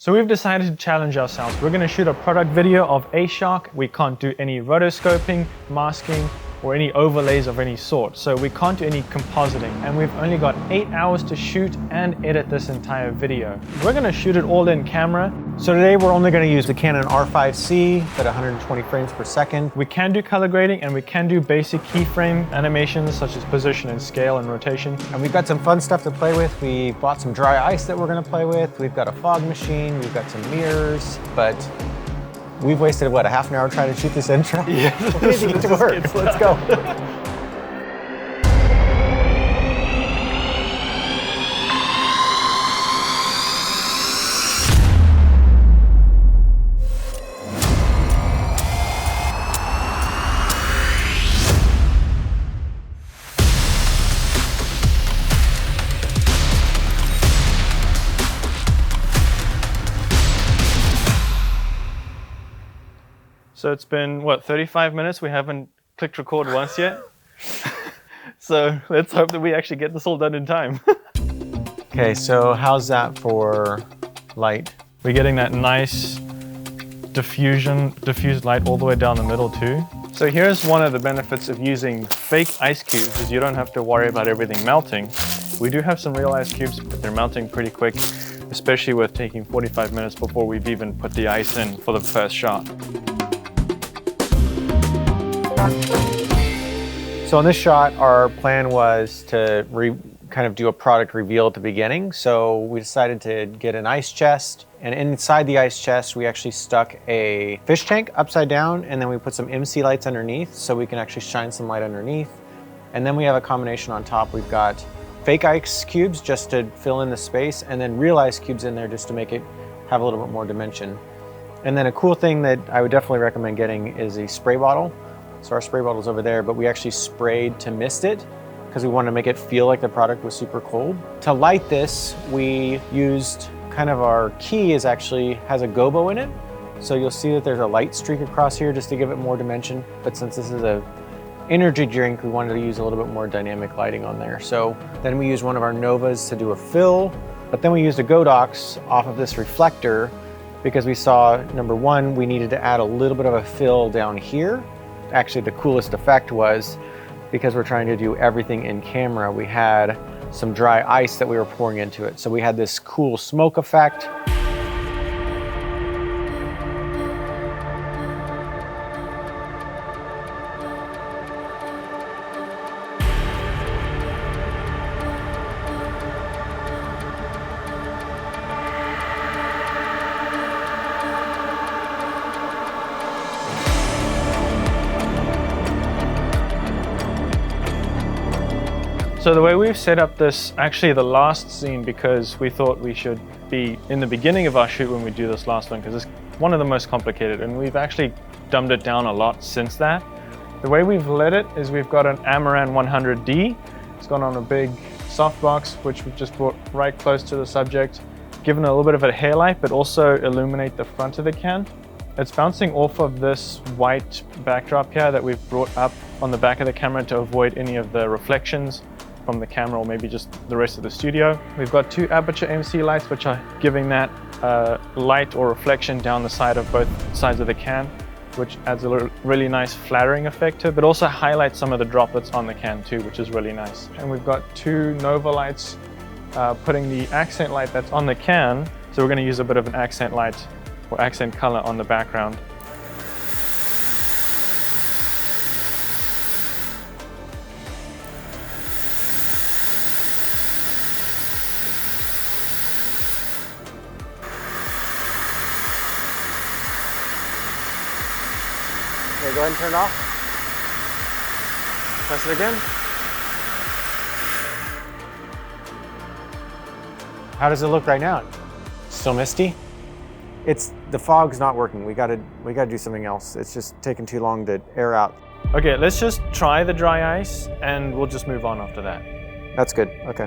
So we've decided to challenge ourselves. We're going to shoot a product video of A SHOC. We can't do any rotoscoping, masking, or any overlays of any sort. So we can't do any compositing. And we've only got 8 hours to shoot and edit this entire video. We're going to shoot it all in camera. So today we're only going to use the Canon R5C at 120 frames per second. We can do color grading and we can do basic keyframe animations such as position and scale and rotation. And we've got some fun stuff to play with. We bought some dry ice that we're going to play with. We've got a fog machine, we've got some mirrors, but we've wasted, what, a half an hour trying to shoot this intro? Yeah, we need to get to work. Let's go. So it's been, what, 35 minutes? We haven't clicked record once yet. So let's hope that we actually get this all done in time. Okay, so how's that for light? We're getting that nice diffused light all the way down the middle too. So here's one of the benefits of using fake ice cubes is you don't have to worry about everything melting. We do have some real ice cubes, but they're melting pretty quick, especially with taking 45 minutes before we've even put the ice in for the first shot. So on this shot, our plan was to kind of do a product reveal at the beginning. So we decided to get an ice chest, and inside the ice chest, we actually stuck a fish tank upside down, and then we put some MC lights underneath so we can actually shine some light underneath. And then we have a combination on top. We've got fake ice cubes just to fill in the space, and then real ice cubes in there just to make it have a little bit more dimension. And then a cool thing that I would definitely recommend getting is a spray bottle. So our spray bottle's over there, but we actually sprayed to mist it because we wanted to make it feel like the product was super cold. To light this, we used kind of our key has a gobo in it. So you'll see that there's a light streak across here just to give it more dimension. But since this is a energy drink, we wanted to use a little bit more dynamic lighting on there. So then we used one of our Novas to do a fill, but then we used a Godox off of this reflector because we saw, number one, we needed to add a little bit of a fill down here. Actually, the coolest effect was, because we're trying to do everything in camera, we had some dry ice that we were pouring into it. So we had this cool smoke effect. So the way we've set up this, actually the last scene, because we thought we should be in the beginning of our shoot when we do this last one, because it's one of the most complicated, and we've actually dumbed it down a lot since that. The way we've lit it is we've got an Amaran 100D. It's gone on a big softbox, which we've just brought right close to the subject, given a little bit of a hairlight, but also illuminate the front of the can. It's bouncing off of this white backdrop here that we've brought up on the back of the camera to avoid any of the reflections from the camera or maybe just the rest of the studio. We've got two aperture MC lights which are giving that light or reflection down the side of both sides of the can, which adds a really nice flattering effect to it, but also highlights some of the droplets on the can too, which is really nice. And we've got two Nova lights putting the accent light that's on the can. So we're going to use a bit of an accent light or accent color on the background. Okay, go ahead and turn it off. Press it again. How does it look right now? Still misty? The fog's not working. We gotta do something else. It's just taking too long to air out. Okay, let's just try the dry ice and we'll just move on after that. That's good, okay.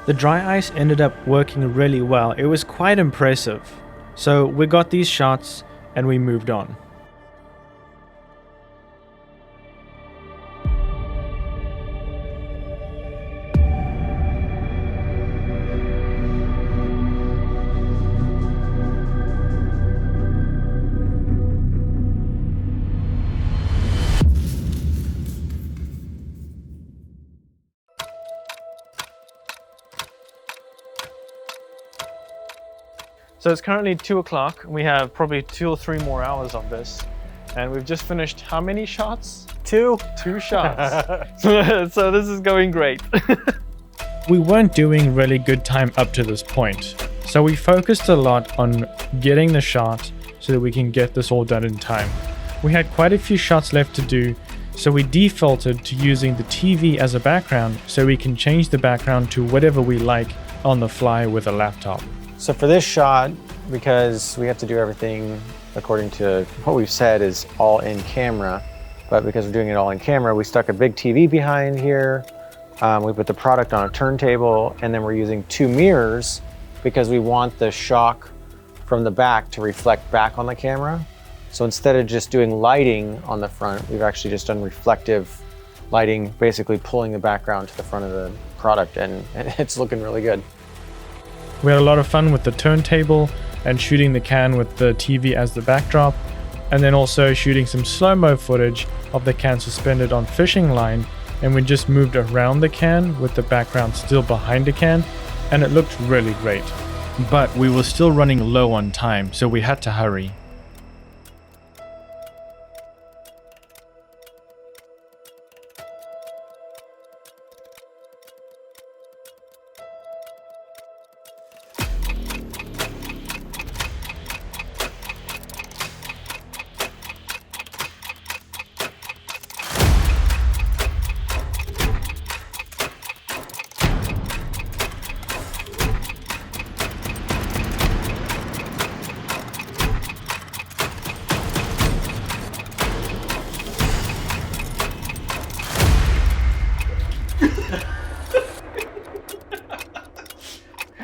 The dry ice ended up working really well. It was quite impressive. So we got these shots and we moved on. So it's currently 2 o'clock. We have probably 2 or 3 more hours of this. And we've just finished how many shots? 2. 2 shots. So this is going great. We weren't doing really good time up to this point. So we focused a lot on getting the shot so that we can get this all done in time. We had quite a few shots left to do, so we defaulted to using the TV as a background so we can change the background to whatever we like on the fly with a laptop. So for this shot, because we have to do everything according to what we've said is all in camera, but because we're doing it all in camera, we stuck a big TV behind here. We put the product on a turntable, and then we're using 2 mirrors because we want the shock from the back to reflect back on the camera. So instead of just doing lighting on the front, we've actually just done reflective lighting, basically pulling the background to the front of the product, and it's looking really good. We had a lot of fun with the turntable and shooting the can with the TV as the backdrop, and then also shooting some slow-mo footage of the can suspended on fishing line, and we just moved around the can with the background still behind the can, and it looked really great. But we were still running low on time, so we had to hurry.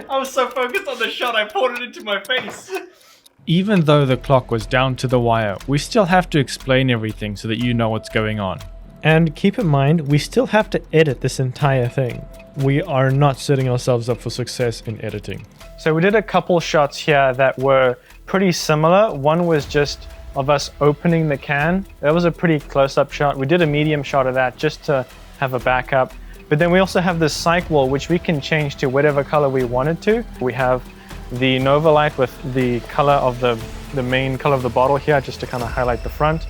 I was so focused on the shot, I poured it into my face. Even though the clock was down to the wire, we still have to explain everything so that you know what's going on. And keep in mind, we still have to edit this entire thing. We are not setting ourselves up for success in editing. So we did a couple shots here that were pretty similar. One was just of us opening the can. That was a pretty close-up shot. We did a medium shot of that just to have a backup. But then we also have this cyc wall, which we can change to whatever color we wanted to. We have the Nova light with the color of the main color of the bottle here, just to kind of highlight the front.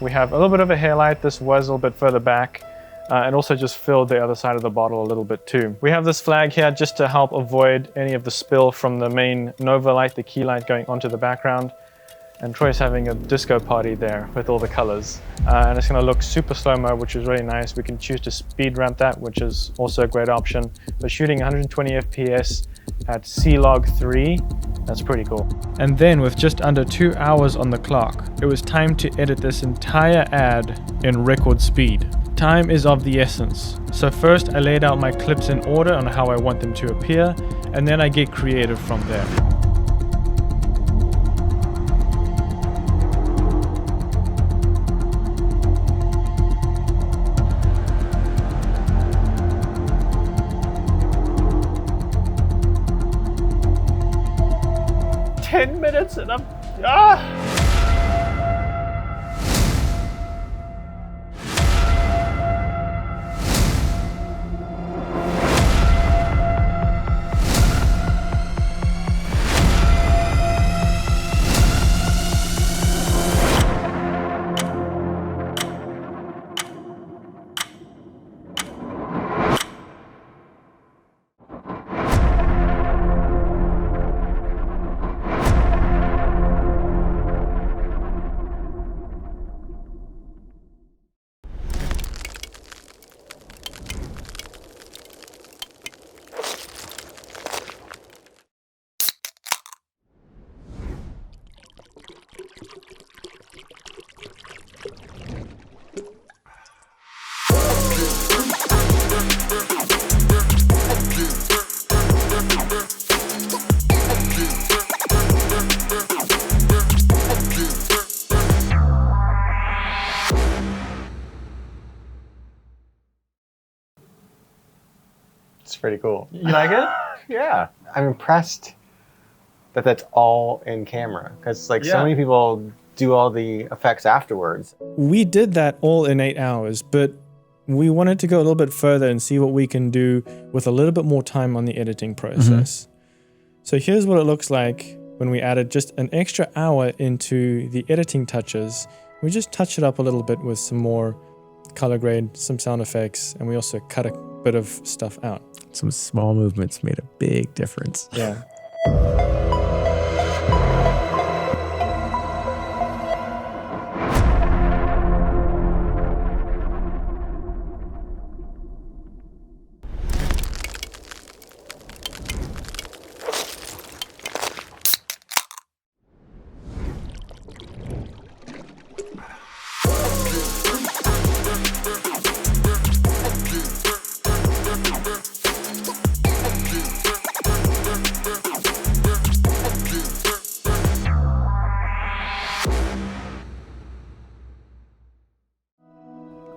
We have a little bit of a hair light. This was a little bit further back, and also just filled the other side of the bottle a little bit too. We have this flag here just to help avoid any of the spill from the main Nova light, the key light going onto the background. And Troy's having a disco party there with all the colors. And it's gonna look super slow-mo, which is really nice. We can choose to speed ramp that, which is also a great option. But shooting 120 FPS at C-Log 3, that's pretty cool. And then with just under 2 hours on the clock, it was time to edit this entire ad in record speed. Time is of the essence. So first I laid out my clips in order on how I want them to appear, and then I get creative from there. And I'm It's pretty cool. You like it? Yeah. I'm impressed that that's all in camera, because like so many people do all the effects afterwards. We did that all in 8 hours, but we wanted to go a little bit further and see what we can do with a little bit more time on the editing process. So here's what it looks like when we added just an extra hour into the editing touches. We just touched it up a little bit with some more color grade, some sound effects, and we also cut a bit of stuff out. Some small movements made a big difference. Yeah.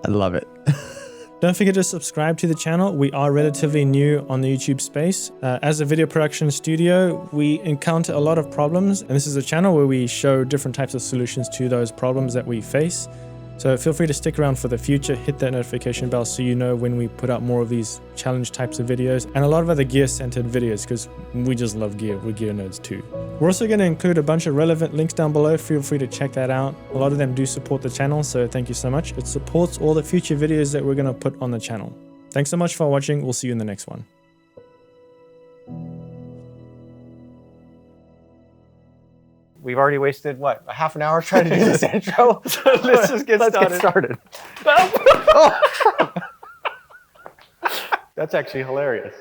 I love it. Don't forget to subscribe to the channel. We are relatively new on the YouTube space. As a video production studio, we encounter a lot of problems, and this is a channel where we show different types of solutions to those problems that we face. So feel free to stick around for the future, hit that notification bell so you know when we put out more of these challenge types of videos and a lot of other gear-centered videos, because we just love gear. We're gear nerds too. We're also going to include a bunch of relevant links down below. Feel free to check that out. A lot of them do support the channel, so thank you so much. It supports all the future videos that we're going to put on the channel. Thanks so much for watching. We'll see you in the next one. We've already wasted, what, a half an hour trying to do this intro? Let's just get started. Oh. That's actually hilarious.